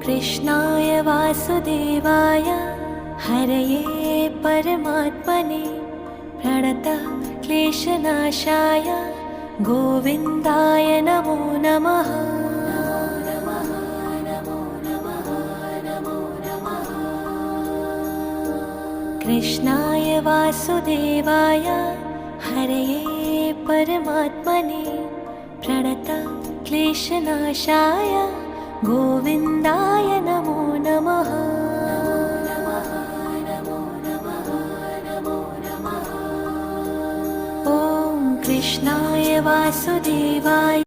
कृष्णाय वासुदेवाय हरये परमात्मने प्रणतः क्लेशनाशाय गोविन्दाय नमो नमः। कृष्णाय वासुदेवाय हरये परमात्मने प्रणतः क्लेशनाशाय गोविन्दाय नमो नमः। ॐ कृष्णाय वासुदेवाय